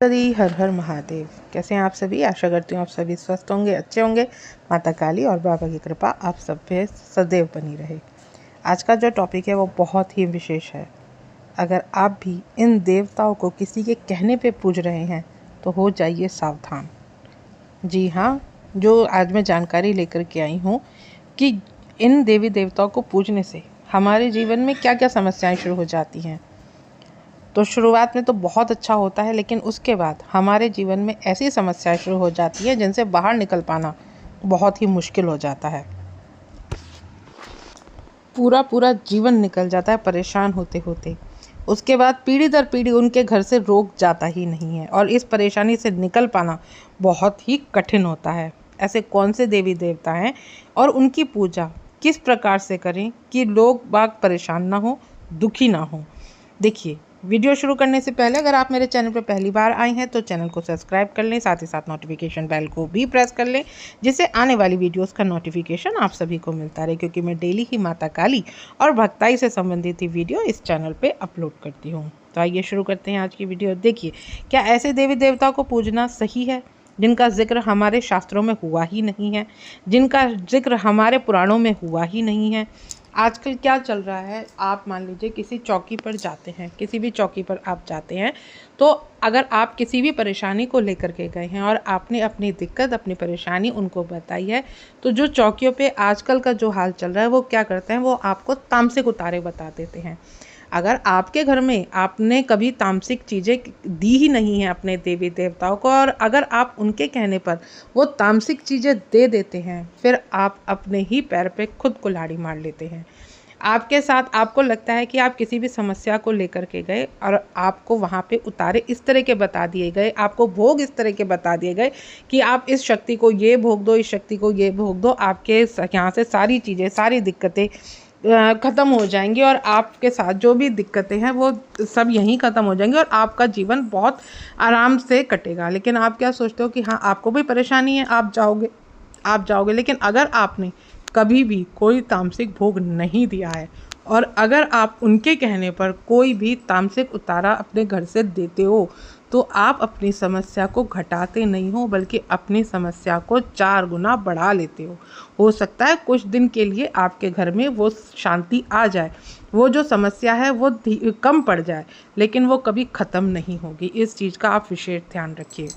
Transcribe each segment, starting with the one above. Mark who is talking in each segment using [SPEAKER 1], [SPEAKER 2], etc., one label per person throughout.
[SPEAKER 1] सभी हर हर महादेव। कैसे हैं आप सभी? आशा करती हूँ आप सभी स्वस्थ होंगे, अच्छे होंगे। माता काली और बाबा की कृपा आप सब पे सदैव बनी रहे। आज का जो टॉपिक है वो बहुत ही विशेष है। अगर आप भी इन देवताओं को किसी के कहने पे पूज रहे हैं तो हो जाइए सावधान। जी हाँ, जो आज मैं जानकारी लेकर के आई हूँ कि इन देवी देवताओं को पूजने से हमारे जीवन में क्या क्या समस्याएं शुरू हो जाती हैं। तो शुरुआत में तो बहुत अच्छा होता है, लेकिन उसके बाद हमारे जीवन में ऐसी समस्याएं शुरू हो जाती है जिनसे बाहर निकल पाना बहुत ही मुश्किल हो जाता है। पूरा पूरा जीवन निकल जाता है परेशान होते होते। उसके बाद पीढ़ी दर पीढ़ी उनके घर से रोक जाता ही नहीं है और इस परेशानी से निकल पाना बहुत ही कठिन होता है। ऐसे कौन से देवी देवता हैं और उनकी पूजा किस प्रकार से करें कि लोग बाग परेशान ना हो, दुखी ना हो। देखिए, वीडियो शुरू करने से पहले अगर आप मेरे चैनल पर पहली बार आए हैं तो चैनल को सब्सक्राइब कर लें, साथ ही साथ नोटिफिकेशन बेल को भी प्रेस कर लें, जिससे आने वाली वीडियोस का नोटिफिकेशन आप सभी को मिलता रहे, क्योंकि मैं डेली ही माता काली और भक्ताई से संबंधित ही वीडियो इस चैनल पे अपलोड करती हूँ। तो आइए शुरू करते हैं आज की वीडियो। देखिए, क्या ऐसे देवी देवताओं को पूजना सही है जिनका जिक्र हमारे शास्त्रों में हुआ ही नहीं है, जिनका जिक्र हमारे पुराणों में हुआ ही नहीं है? आजकल क्या चल रहा है, आप मान लीजिए किसी चौकी पर जाते हैं, किसी भी चौकी पर आप जाते हैं, तो अगर आप किसी भी परेशानी को लेकर के गए हैं और आपने अपनी दिक्कत, अपनी परेशानी उनको बताई है, तो जो चौकियों पे आजकल का जो हाल चल रहा है वो क्या करते हैं, वो आपको तामसिक उतारे बता देते हैं। अगर आपके घर में आपने कभी तामसिक चीज़ें दी ही नहीं है अपने देवी देवताओं को, और अगर आप उनके कहने पर वो तामसिक चीज़ें दे देते हैं, फिर आप अपने ही पैर पे खुद कुल्हाड़ी मार लेते हैं। आपके साथ आपको लगता है कि आप किसी भी समस्या को लेकर के गए और आपको वहाँ पे उतारे इस तरह के बता दिए गए, आपको भोग इस तरह के बता दिए गए कि आप इस शक्ति को ये भोग दो, इस शक्ति को ये भोग दो, आपके यहाँ से सारी चीज़ें, सारी दिक्कतें ख़त्म हो जाएंगी और आपके साथ जो भी दिक्कतें हैं वो सब यहीं ख़त्म हो जाएंगी और आपका जीवन बहुत आराम से कटेगा। लेकिन आप क्या सोचते हो कि हाँ, आपको भी परेशानी है, आप जाओगे। लेकिन अगर आपने कभी भी कोई तामसिक भोग नहीं दिया है और अगर आप उनके कहने पर कोई भी तामसिक उतारा अपने घर से देते हो, तो आप अपनी समस्या को घटाते नहीं हो, बल्कि अपनी समस्या को 4 गुना बढ़ा लेते हो सकता है कुछ दिन के लिए आपके घर में वो शांति आ जाए, वो जो समस्या है वो कम पड़ जाए, लेकिन वो कभी ख़त्म नहीं होगी। इस चीज़ का आप विशेष ध्यान रखिए।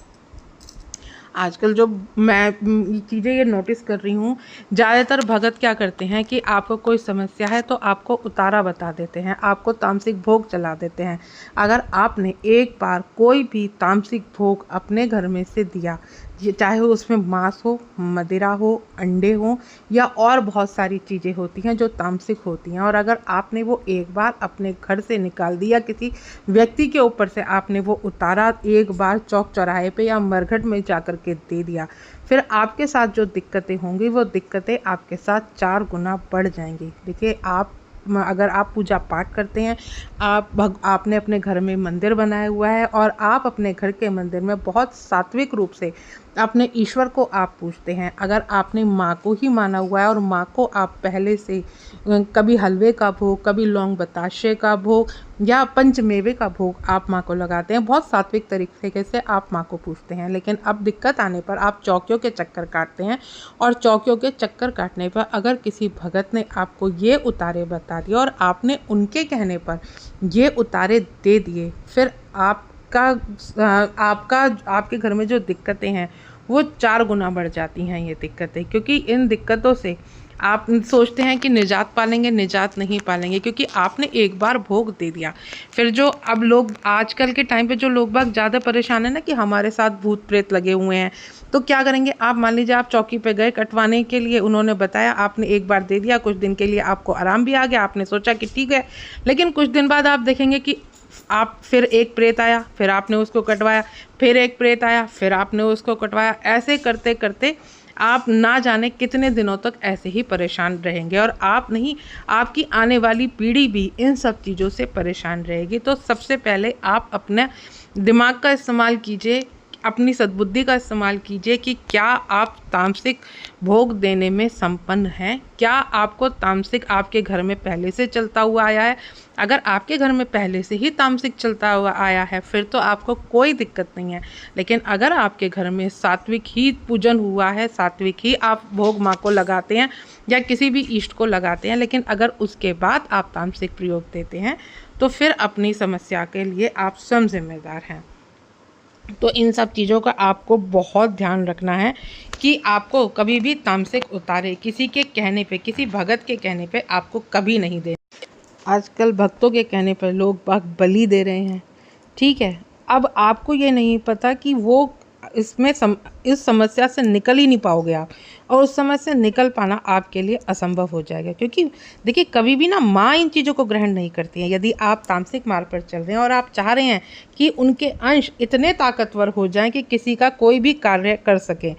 [SPEAKER 1] आजकल जो मैं चीज़ें ये नोटिस कर रही हूँ, ज़्यादातर भगत क्या करते हैं कि आपको कोई समस्या है तो आपको उतारा बता देते हैं, आपको तामसिक भोग चला देते हैं। अगर आपने एक बार कोई भी तामसिक भोग अपने घर में से दिया, चाहे उसमें मांस हो, मदिरा हो, अंडे हो या और बहुत सारी चीज़ें होती हैं जो तामसिक होती हैं, और अगर आपने वो एक बार अपने घर से निकाल दिया, किसी व्यक्ति के ऊपर से आपने वो उतारा एक बार चौक चौराहे पे या मरघट में जाकर के दे दिया, फिर आपके साथ जो दिक्कतें होंगी वो दिक्कतें आपके साथ 4 गुना बढ़ जाएंगी। देखिए, अगर आप पूजा पाठ करते हैं, आपने अपने घर में मंदिर बनाया हुआ है और आप अपने घर के मंदिर में बहुत सात्विक रूप से अपने ईश्वर को आप पूजते हैं, अगर आपने माँ को ही माना हुआ है और माँ को आप पहले से कभी हलवे का भोग, कभी लौंग बताशे का भोग या पंचमेवे का भोग आप माँ को लगाते हैं, बहुत सात्विक तरीके से आप माँ को पूजते हैं, लेकिन अब दिक्कत आने पर आप चौकियों के चक्कर काटते हैं, और चौकियों के चक्कर काटने पर अगर किसी भगत ने आपको ये उतारे बता दिए और आपने उनके कहने पर ये उतारे दे दिए, फिर आपके घर में जो दिक्कतें हैं वो 4 गुना बढ़ जाती हैं ये दिक्कतें, क्योंकि इन दिक्कतों से आप सोचते हैं कि निजात पालेंगे, निजात नहीं पालेंगे, क्योंकि आपने एक बार भोग दे दिया। फिर जो अब लोग आजकल के टाइम पे जो लोग बाग ज़्यादा परेशान है ना कि हमारे साथ भूत प्रेत लगे हुए हैं, तो क्या करेंगे, आप मान लीजिए आप चौकी पे गए कटवाने के लिए, उन्होंने बताया, आपने एक बार दे दिया, कुछ दिन के लिए आपको आराम भी आ गया, आपने सोचा कि ठीक है, लेकिन कुछ दिन बाद आप देखेंगे कि आप फिर एक प्रेत आया, फिर आपने उसको कटवाया, फिर एक प्रेत आया, फिर आपने उसको कटवाया। ऐसे करते करते आप ना जाने कितने दिनों तक ऐसे ही परेशान रहेंगे, और आप नहीं, आपकी आने वाली पीढ़ी भी इन सब चीज़ों से परेशान रहेगी। तो सबसे पहले आप अपने दिमाग का इस्तेमाल कीजिए। अपनी सद्बुद्धि का इस्तेमाल कीजिए कि क्या आप तामसिक भोग देने में संपन्न हैं। क्या आपको तामसिक आपके घर में पहले से चलता हुआ आया है। अगर आपके घर में पहले से ही तामसिक चलता हुआ आया है फिर तो आपको कोई दिक्कत नहीं है। लेकिन अगर आपके घर में सात्विक ही पूजन हुआ है, सात्विक ही आप भोग माँ को लगाते हैं या किसी भी इष्ट को लगाते हैं, लेकिन अगर उसके बाद आप तामसिक प्रयोग देते हैं तो फिर अपनी समस्या के लिए आप स्वयं जिम्मेदार हैं। तो इन सब चीज़ों का आपको बहुत ध्यान रखना है कि आपको कभी भी तामसिक उतारे किसी के कहने पे, किसी भगत के कहने पे आपको कभी नहीं देना। आजकल भक्तों के कहने पर लोग बलि दे रहे हैं, ठीक है। अब आपको ये नहीं पता कि वो इस समस्या से निकल ही नहीं पाओगे आप, और उस समस्या से निकल पाना आपके लिए असंभव हो जाएगा। क्योंकि देखिए कभी भी ना माँ इन चीज़ों को ग्रहण नहीं करती हैं। यदि आप तामसिक मार्ग पर चल रहे हैं और आप चाह रहे हैं कि उनके अंश इतने ताकतवर हो जाएं कि किसी का कोई भी कार्य कर सके,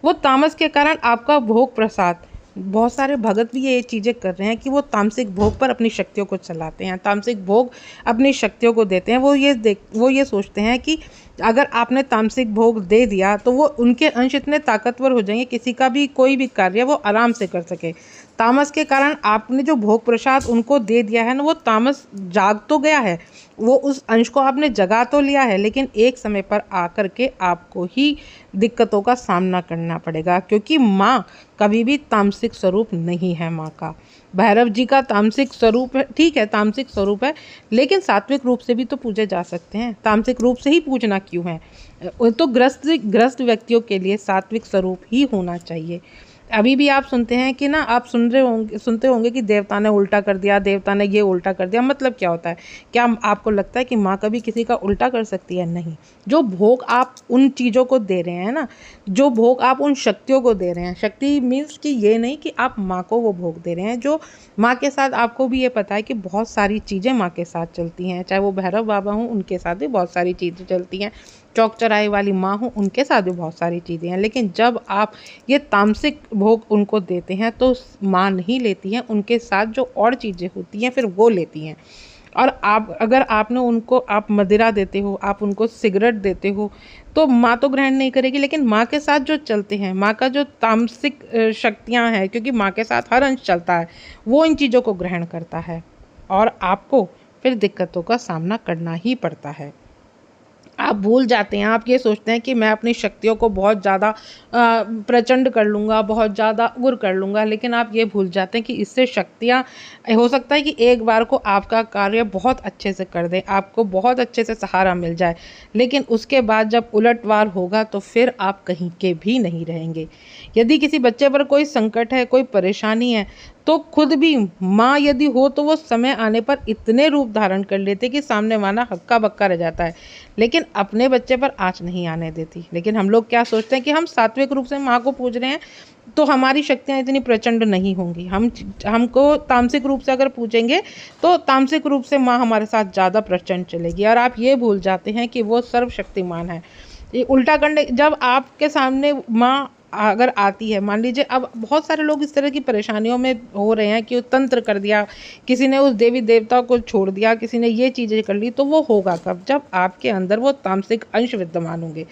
[SPEAKER 1] वो तामस के कारण आपका भोग प्रसाद, बहुत सारे भगत भी ये चीज़ें कर रहे हैं कि वो तामसिक भोग पर अपनी शक्तियों को चलाते हैं, तामसिक भोग अपनी शक्तियों को देते हैं। वो ये सोचते हैं कि अगर आपने तामसिक भोग दे दिया तो वो उनके अंश इतने ताकतवर हो जाएंगे किसी का भी कोई भी कार्य वो आराम से कर सके। तामस के कारण आपने जो भोग प्रसाद उनको दे दिया है ना, वो तामस जाग तो गया है, वो उस अंश को आपने जगा तो लिया है, लेकिन एक समय पर आकर के आपको ही दिक्कतों का सामना करना पड़ेगा। क्योंकि माँ कभी भी तामसिक स्वरूप नहीं है। माँ का, भैरव जी का तामसिक स्वरूप है, ठीक है, तामसिक स्वरूप है, लेकिन सात्विक रूप से भी तो पूजे जा सकते हैं। तामसिक रूप से ही पूजना क्यों है? तो ग्रस्त व्यक्तियों के लिए सात्विक स्वरूप ही होना चाहिए। अभी भी आप सुनते हैं कि ना, आप सुनते होंगे कि देवता ने उल्टा कर दिया, देवता ने ये उल्टा कर दिया। मतलब क्या होता है? क्या आपको लगता है कि माँ कभी किसी का उल्टा कर सकती है? नहीं। जो भोग आप उन चीज़ों को दे रहे हैं ना, जो भोग आप उन शक्तियों को दे रहे हैं, शक्ति मीन्स कि ये नहीं कि आप माँ को वो भोग दे रहे हैं। जो माँ के साथ, आपको भी ये पता है कि बहुत सारी चीज़ें माँ के साथ चलती हैं, चाहे वो भैरव बाबा हों, उनके साथ भी बहुत सारी चीज़ें चलती हैं, चौक चौराहे वाली माँ हो, उनके साथ भी बहुत सारी चीज़ें हैं। लेकिन जब आप ये तामसिक भोग उनको देते हैं तो माँ नहीं लेती हैं, उनके साथ जो और चीज़ें होती हैं फिर वो लेती हैं। और अगर आपने उनको, आप मदिरा देते हो, आप उनको सिगरेट देते हो, तो माँ तो ग्रहण नहीं करेगी, लेकिन माँ के साथ जो चलते हैं, माँ का जो तामसिक शक्तियाँ हैं, क्योंकि माँ के साथ हर अंश चलता है, वो इन चीज़ों को ग्रहण करता है और आपको फिर दिक्कतों का सामना करना ही पड़ता है। आप भूल जाते हैं, आप ये सोचते हैं कि मैं अपनी शक्तियों को बहुत ज़्यादा प्रचंड कर लूँगा, बहुत ज़्यादा उग्र कर लूँगा, लेकिन आप ये भूल जाते हैं कि इससे शक्तियाँ, हो सकता है कि एक बार को आपका कार्य बहुत अच्छे से कर दें, आपको बहुत अच्छे से सहारा मिल जाए, लेकिन उसके बाद जब उलटवार होगा तो फिर आप कहीं के भी नहीं रहेंगे। यदि किसी बच्चे पर कोई संकट है, कोई परेशानी है, तो खुद भी माँ यदि हो तो वो समय आने पर इतने रूप धारण कर लेते कि सामने वाला हक्का बक्का रह जाता है, लेकिन अपने बच्चे पर आँच नहीं आने देती। लेकिन हम लोग क्या सोचते हैं कि हम सात्विक रूप से माँ को पूज रहे हैं तो हमारी शक्तियाँ इतनी प्रचंड नहीं होंगी। हमको तामसिक रूप से अगर पूजेंगे तो तामसिक रूप से माँ हमारे साथ ज़्यादा प्रचंड चलेगी, और आप ये भूल जाते हैं कि वो सर्वशक्तिमान है। ये उल्टा करने, जब आपके सामने माँ अगर आती है, मान लीजिए अब बहुत सारे लोग इस तरह की परेशानियों में हो रहे हैं कि तंत्र कर दिया, किसी ने उस देवी देवता को छोड़ दिया, किसी ने ये चीज़ें कर ली, तो वो होगा कब? जब आपके अंदर वो तामसिक अंश विद्यमान होंगे।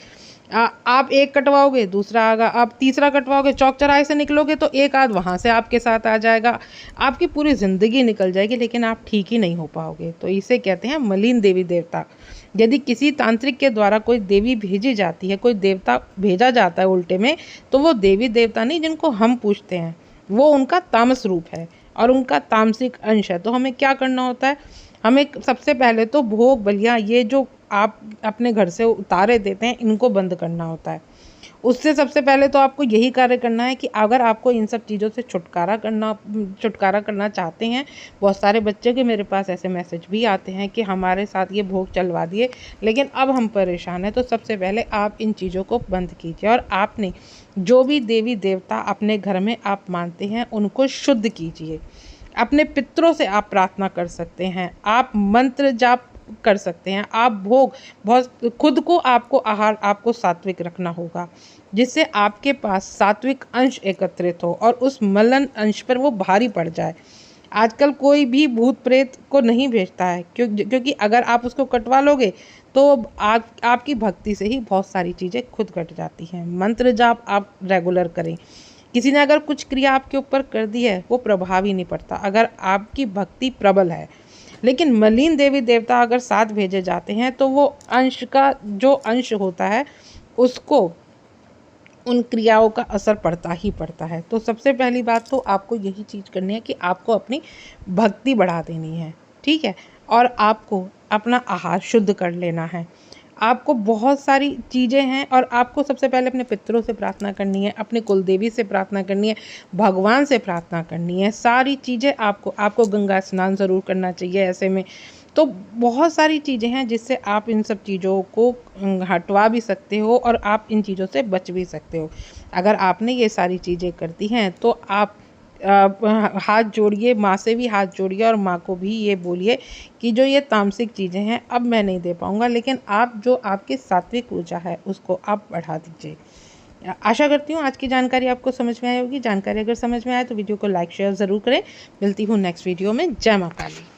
[SPEAKER 1] आप एक कटवाओगे, दूसरा आएगा, आप तीसरा कटवाओगे, चौक चौराहे से निकलोगे तो एक आध वहाँ से आपके साथ आ जाएगा, आपकी पूरी ज़िंदगी निकल जाएगी, लेकिन आप ठीक ही नहीं हो पाओगे। तो इसे कहते हैं मलिन देवी देवता। यदि किसी तांत्रिक के द्वारा कोई देवी भेजी जाती है, कोई देवता भेजा जाता है उल्टे में, तो वो देवी देवता नहीं जिनको हम पूजते हैं, वो उनका तामस रूप है और उनका तामसिक अंश है। तो हमें क्या करना होता है? हमें सबसे पहले तो भोग बलियाँ, ये जो आप अपने घर से उतारे देते हैं, इनको बंद करना होता है। उससे सबसे पहले तो आपको यही कार्य करना है कि अगर आपको इन सब चीज़ों से छुटकारा करना चाहते हैं, बहुत सारे बच्चे के मेरे पास ऐसे मैसेज भी आते हैं कि हमारे साथ ये भोग चलवा दिए, लेकिन अब हम परेशान हैं। तो सबसे पहले आप इन चीज़ों को बंद कीजिए, और आपने जो भी देवी देवता अपने घर में आप मानते हैं उनको शुद्ध कीजिए। अपने पितरों से आप प्रार्थना कर सकते हैं, आप मंत्र जाप कर सकते हैं, आप भोग, बहुत खुद को, आपको आहार, आपको सात्विक रखना होगा, जिससे आपके पास सात्विक अंश एकत्रित हो और उस मलन अंश पर वो भारी पड़ जाए। आजकल कोई भी भूत प्रेत को नहीं भेजता है, क्योंकि अगर आप उसको कटवा लोगे तो आपकी भक्ति से ही बहुत सारी चीज़ें खुद कट जाती हैं। मंत्र जाप आप रेगुलर करें। किसी ने अगर कुछ क्रिया आपके ऊपर कर दी है वो प्रभाव ही नहीं पड़ता अगर आपकी भक्ति प्रबल है। लेकिन मलिन देवी देवता अगर साथ भेजे जाते हैं तो वो अंश का जो अंश होता है उसको उन क्रियाओं का असर पड़ता ही पड़ता है। तो सबसे पहली बात तो आपको यही चीज़ करनी है कि आपको अपनी भक्ति बढ़ा देनी है, ठीक है। और आपको अपना आहार शुद्ध कर लेना है। आपको बहुत सारी चीज़ें हैं और आपको सबसे पहले अपने पितरों से प्रार्थना करनी है, अपने कुल देवी से प्रार्थना करनी है, भगवान से प्रार्थना करनी है। सारी चीज़ें आपको गंगा स्नान ज़रूर करना चाहिए ऐसे में। तो बहुत सारी चीज़ें हैं जिससे आप इन सब चीज़ों को हटवा भी सकते हो और आप इन चीज़ों से बच भी सकते हो। अगर आपने ये सारी चीज़ें कर दी हैं तो आप हाथ जोड़िए, माँ से भी हाथ जोड़िए और माँ को भी ये बोलिए कि जो ये तामसिक चीज़ें हैं अब मैं नहीं दे पाऊँगा, लेकिन आप जो आपकी सात्विक ऊर्जा है उसको आप बढ़ा दीजिए। आशा करती हूँ आज की जानकारी आपको समझ में आई होगी। जानकारी अगर समझ में आए तो वीडियो को लाइक शेयर ज़रूर करें। मिलती हूँ नेक्स्ट वीडियो में। जय माता दी।